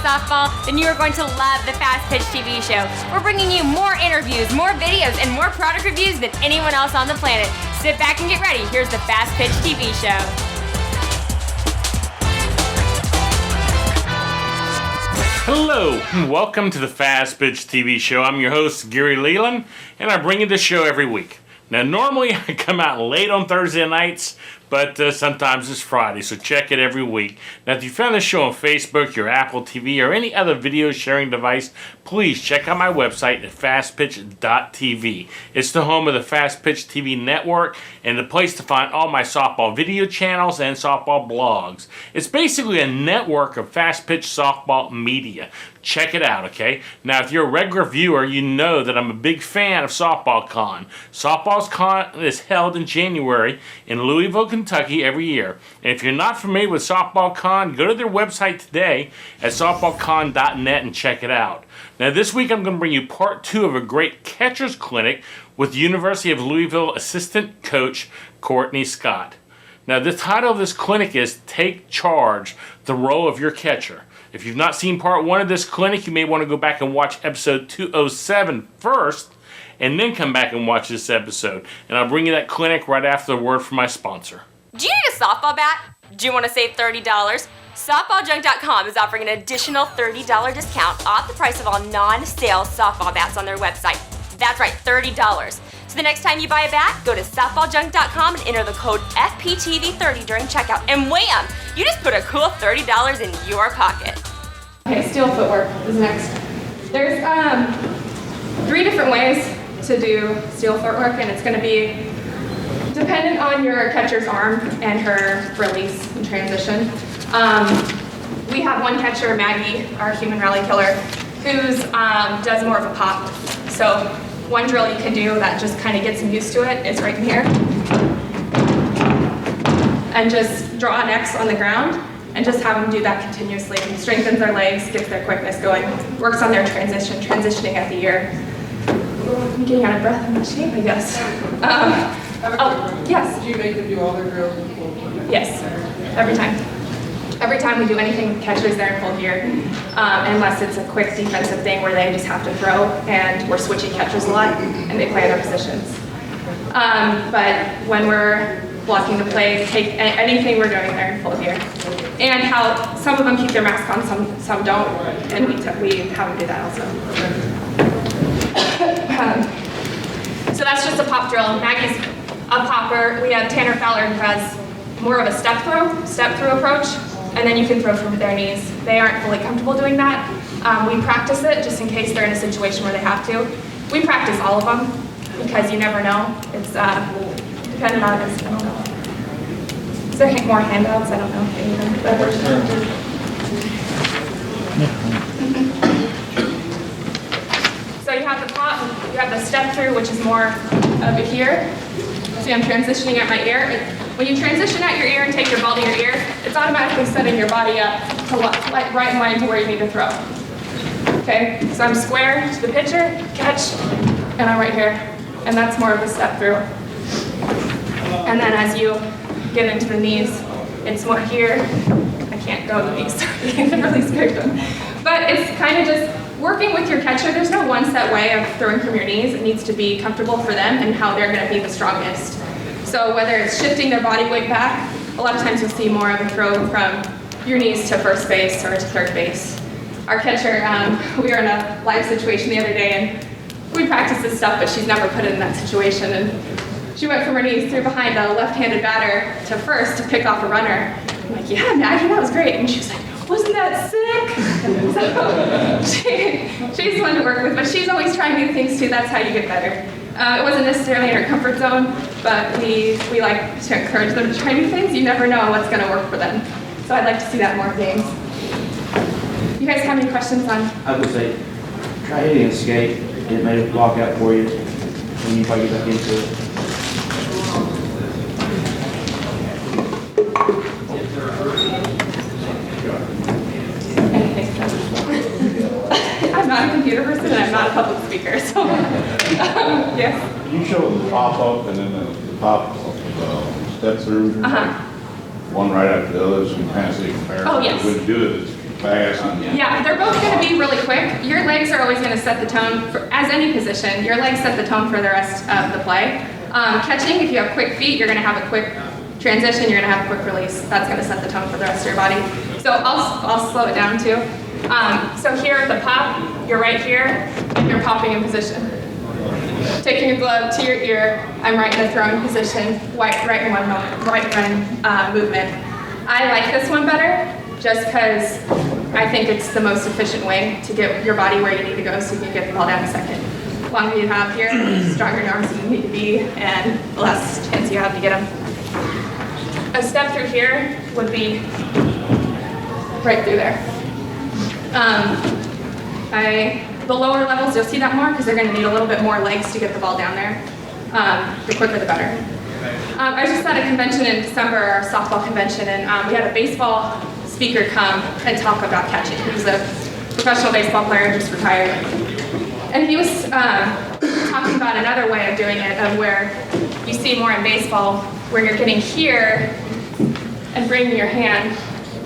softball, then you are going to love the Fastpitch TV show. We're bringing you more interviews, more videos, and more product reviews than anyone else on the planet. Sit back and get ready. Here's the Fastpitch TV show. Hello, and welcome to the Fastpitch TV show. I'm your host, Gary Leland, and I bring you this show every week. Now, normally I come out late on Thursday nights, but sometimes it's Friday, so check it every week. Now, if you found this show on Facebook, your Apple TV, or any other video sharing device, please check out my website at fastpitch.tv. It's the home of the Fastpitch TV network and the place to find all my softball video channels and softball blogs. It's basically a network of Fastpitch softball media. Check it out, okay? Now, if you're a regular viewer, you know that I'm a big fan of Softball Con. Softball Con is held in January in Louisville, Kentucky every year. And if you're not familiar with Softball Con, go to their website today at softballcon.net and check it out. Now, this week I'm going to bring you part 2 of a great catcher's clinic with University of Louisville assistant coach Courtney Scott. Now, the title of this clinic is Take Charge, the Role of Your Catcher. If you've not seen part 1 of this clinic, you may want to go back and watch episode 207 first, and then come back and watch this episode. And I'll bring you that clinic right after the word from my sponsor. Do you need a softball bat? Do you want to save $30? SoftballJunk.com is offering an additional $30 discount off the price of all non-sale softball bats on their website. That's right, $30. So the next time you buy a bat, go to softballjunk.com and enter the code FPTV30 during checkout. And wham! You just put a cool $30 in your pocket. Okay, steel footwork is next. There's 3 different ways to do steel footwork, and it's going to be dependent on your catcher's arm and her release and transition. We have one catcher, Maggie, our human rally killer, who's does more of a pop. So one drill you can do that just kind of gets them used to it is right in here. And just draw an X on the ground and just have them do that continuously. It strengthens their legs, gets their quickness going, works on their transitioning at the ear. I'm getting out of breath in the shape, I guess. Yes. Did you make them do all their drills? Yes, every time. Every time we do anything, catcher's there in full gear, unless it's a quick defensive thing where they just have to throw, and we're switching catchers a lot, and they play other positions. But when we're blocking the play, take anything we're doing there in full gear. And how some of them keep their mask on, some don't, and we have them do that also. So that's just a pop drill. Maggie's a popper. We have Tanner Fowler, who has more of a step through approach, and then you can throw from their knees. They aren't fully comfortable doing that. We practice it just in case they're in a situation where they have to. We practice all of them because you never know. It's dependent on this. I don't know. Is there more handouts? I don't know. So you have the pop, you have the step through, which is more over here. See, I'm transitioning at my ear. When you transition at your ear and take your ball to your ear, it's automatically setting your body up to right in line to where you need to throw. Okay, so I'm square to the pitcher, catch, and I'm right here. And that's more of a step through. And then as you get into the knees, it's more here. I can't go to the knees, sorry, I'm really scared them. But it's kind of just working with your catcher. There's no one set way of throwing from your knees. It needs to be comfortable for them and how they're going to be the strongest. So whether it's shifting their body weight back, a lot of times you'll see more of a throw from your knees to first base or to third base. Our catcher, we were in a live situation the other day, and we practiced this stuff, but she's never put it in that situation. And she went from her knees, threw behind a left-handed batter to first to pick off a runner. I'm like, yeah, Maggie, that was great. And she was like, wasn't that sick? So she's fun to work with, but she's always trying new things too. That's how you get better. It wasn't necessarily in her comfort zone, but we like to encourage them to try new things. You never know what's going to work for them. So I'd like to see that in more games. You guys have any questions on? I would say, try hitting a skate, and it may block out for you when you probably get back into it. I'm not a computer person, and I'm not a public speaker, so yes. You show the pop up and then the pop step through, one right after the other, so you kind of see a comparison. Oh, yes. The way to do it is fast and. Yeah, they're both going to be really quick. Your legs are always going to set the tone, as any position, your legs set the tone for the rest of the play. Catching, if you have quick feet, you're going to have a quick transition, you're going to have a quick release. That's going to set the tone for the rest of your body. So I'll slow it down too. So here at the pop, you're right here, you're popping in position. Taking your glove to your ear, I'm right in a throwing position, right in one moment, right run movement. I like this one better, just because I think it's the most efficient way to get your body where you need to go so you can get the ball down in a second. The longer you have here, the stronger your arms you need to be, and the less chance you have to get them. A step through here would be right through there. The lower levels, you'll see that more because they're going to need a little bit more legs to get the ball down there. The quicker the better. I was just at a convention in December, our softball convention, and we had a baseball speaker come and talk about catching. He was a professional baseball player, just retired. And he was talking about another way of doing it, of where you see more in baseball, where you're getting here and bringing your hand.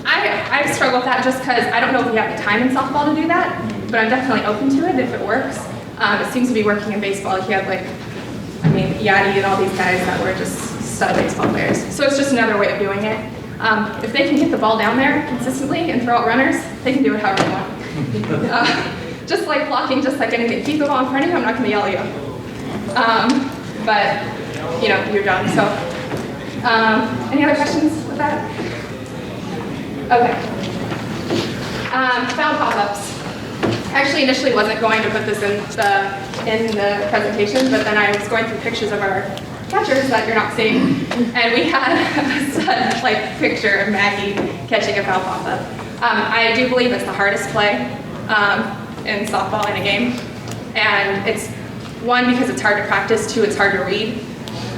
I struggle with that just because I don't know if we have the time in softball to do that, but I'm definitely open to it if it works. It seems to be working in baseball. You have Yadi and all these guys that were just stud baseball players. So it's just another way of doing it. If they can get the ball down there consistently and throw out runners, they can do it however they want. Just like blocking, just like anything. Keep the ball in front of you, I'm not gonna yell at you. But, you're done. So, any other questions with that? Okay. Foul pop-ups. Actually, initially wasn't going to put this in the presentation, but then I was going through pictures of our catchers that you're not seeing, and we had a stud picture of Maggie catching a foul pop-up. I do believe it's the hardest play in softball in a game, and it's one, because it's hard to practice, two, it's hard to read,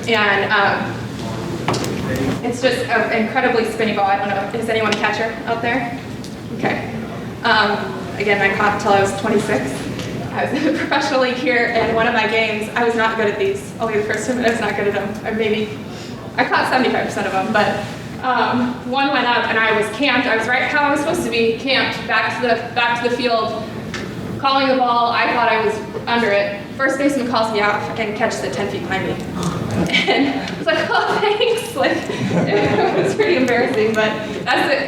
and it's just an incredibly spinny ball. I don't know, is anyone a catcher out there? Okay. Again, I caught until I was 26. I was in a professional league here, and one of my games, I was not good at these. I'll be the first time I was not good at them. I caught 75% of them, but one went up, and I was camped. I was right how I was supposed to be, camped back to the field, calling the ball. I thought I was under it. First baseman calls me out and catches it 10 feet behind me. And I was like, oh, thanks. It was pretty embarrassing, but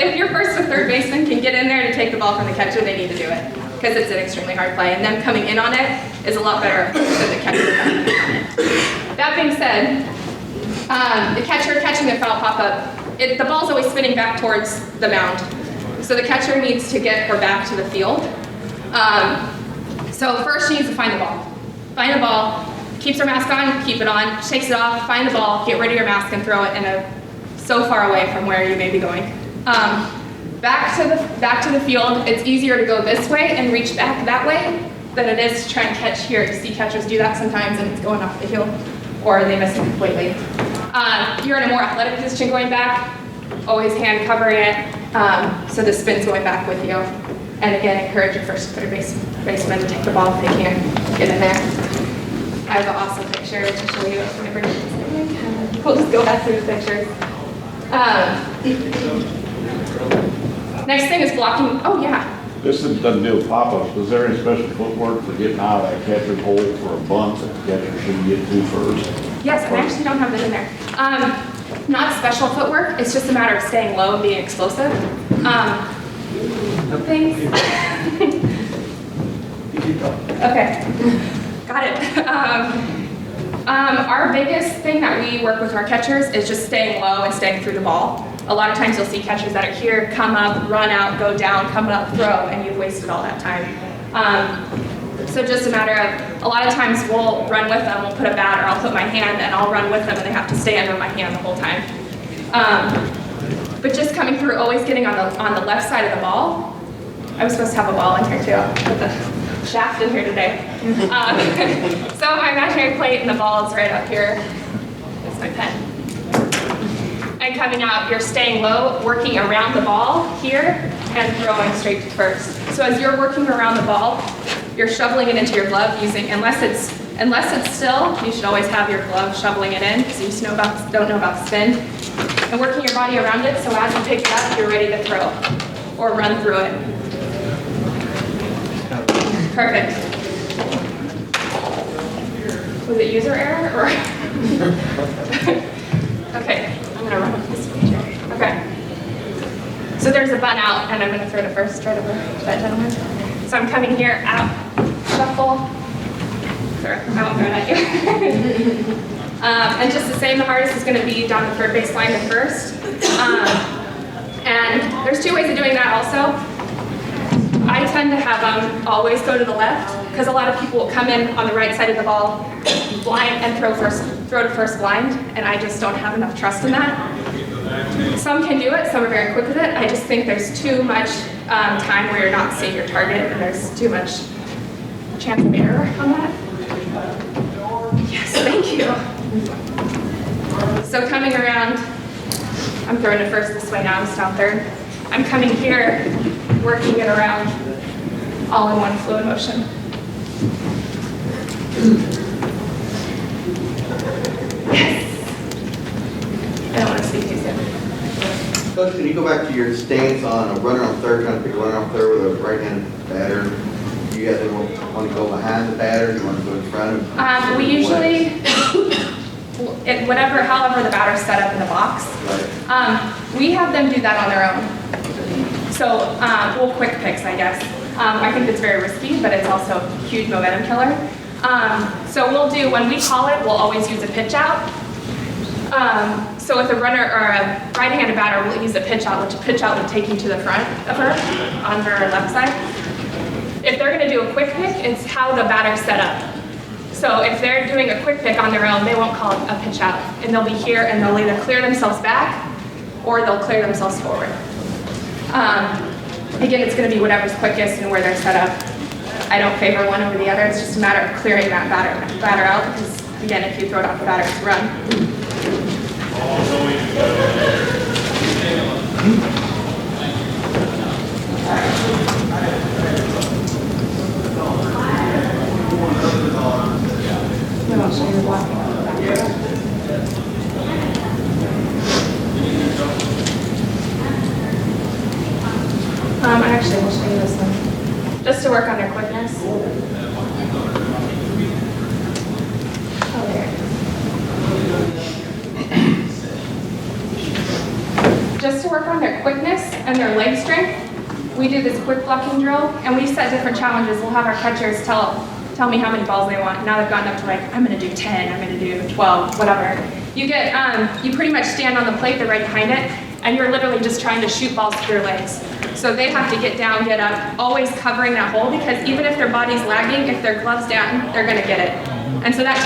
if your first or third baseman can get in there to take the ball from the catcher, they need to do it, because it's an extremely hard play, and them coming in on it is a lot better than the catcher coming in on it. That being said, the catcher catching the foul pop-up, the ball's always spinning back towards the mound, so the catcher needs to get her back to the field. So first she needs to find the ball. Find the ball, keeps her mask on, keep it on, shakes it off, find the ball, get rid of your mask and throw it so far away from where you may be going. Back to the field, it's easier to go this way and reach back that way than it is to try and catch here. You see catchers do that sometimes and it's going off the heel, or they miss it completely. You're in a more athletic position going back, always hand covering it, so the spin's going back with you. And again, encourage your first and third baseman to take the ball if they can get in there. I have an awesome picture to show you. We'll just go back through the pictures. Next thing is blocking. Oh, yeah. This doesn't deal with pop-ups. Was there any special footwork for getting out of that catcher's hole for a bunt that the catcher shouldn't get to first? Yes, and I actually don't have that in there. Not special footwork. It's just a matter of staying low and being explosive. Thanks. Okay, got it. Our biggest thing that we work with our catchers is just staying low and staying through the ball. A lot of times you'll see catchers that are here, come up, run out, go down, come up, throw, and you've wasted all that time. So just a matter of, a lot of times we'll run with them, we'll put a bat, or I'll put my hand and I'll run with them and they have to stay under my hand the whole time. But just coming through, always getting on the left side of the ball. I was supposed to have a ball in here too. I'll put the shaft in here today. So my imaginary plate and the ball is right up here. That's my pen. And coming out, you're staying low, working around the ball here, and throwing straight to first. So as you're working around the ball, you're shoveling it into your glove using, unless it's still, you should always have your glove shoveling it in, so you just don't know about spin. And working your body around it, so as you pick it up, you're ready to throw or run through it. Perfect. Was it user error or? Okay, I'm gonna run up this feature. Okay. So there's a bunt out, and I'm gonna throw it first, right over that gentleman. So I'm coming here, out, shuffle. Sorry, I won't throw it at you. And just the same, the hardest is gonna be down the third baseline to first. And there's two ways of doing that also. I tend to have them always go to the left, because a lot of people will come in on the right side of the ball, blind, and throw to first blind, and I just don't have enough trust in that. Some can do it, some are very quick with it. I just think there's too much time where you're not seeing your target, and there's too much chance of error on that. Yes, thank you. So coming around, I'm throwing it first this way now, I'm down third. I'm coming here, working it around, all in one fluid motion. Yes. I don't want to speak too soon. Coach, can you go back to your stance on a runner on third, trying to pick a runner on third with a right-handed batter? Do you guys want to go behind the batter? Do you want to go in front of him? We usually, however the batter's set up in the box, we have them do that on their own. So we'll quick picks, I guess. I think it's very risky, but it's also a huge momentum killer. So we'll do, when we call it, we'll always use a pitch out. So with a runner or a right-handed batter, we'll use a pitch out, which a pitch out would take you to the front of her on her left side. If they're going to do a quick pick, it's how the batter's set up. So if they're doing a quick pick on their own, they won't call it a pitch out. And they'll be here and they'll either clear themselves back or they'll clear themselves forward. Again, it's going to be whatever's quickest and where they're set up. I don't favor one over the other. It's just a matter of clearing that batter out because, again, if you throw it off the batter, it's a run. I'll show you the blocking on the back. Actually, I'll show you this one. Just to work on their quickness. Oh, there. Just to work on their quickness and their leg strength, we do this quick blocking drill, and we set different challenges. We'll have our catchers tell me how many balls they want. Now they've gotten up to like, I'm gonna do 10, I'm gonna do 12, whatever. You pretty much stand on the plate, they're right behind it, and you're literally just trying to shoot balls through their legs. So they have to get down, get up, always covering that hole, because even if their body's lagging, if their glove's down, they're gonna get it. And so that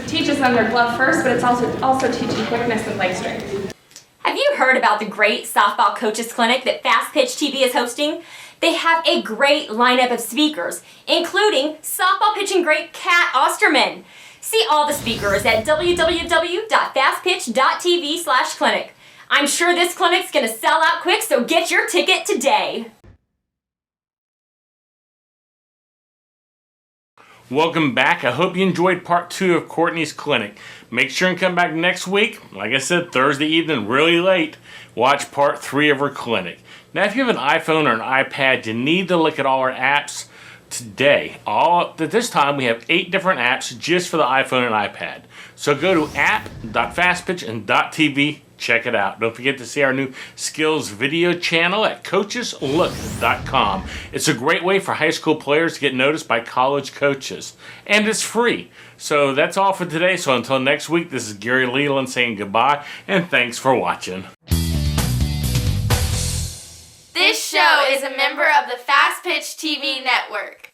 teaches them their glove first, but it's also teaching quickness and leg strength. Have you heard about the great softball coaches clinic that Fastpitch TV is hosting? They have a great lineup of speakers, including softball pitching great Kat Osterman. See all the speakers at www.fastpitch.tv/clinic. I'm sure this clinic's gonna sell out quick, so get your ticket today. Welcome back. I hope you enjoyed part 2 of Courtney's clinic. Make sure and come back next week. Like I said, Thursday evening, really late. Watch part 3 of her clinic. Now, if you have an iPhone or an iPad, you need to look at all our apps today. At this time, we have 8 different apps just for the iPhone and iPad. So go to app.fastpitch and .tv. Check it out. Don't forget to see our new skills video channel at coacheslook.com. It's a great way for high school players to get noticed by college coaches. And it's free. So that's all for today. So until next week, this is Gary Leland saying goodbye and thanks for watching. This show is a member of the Fastpitch TV network.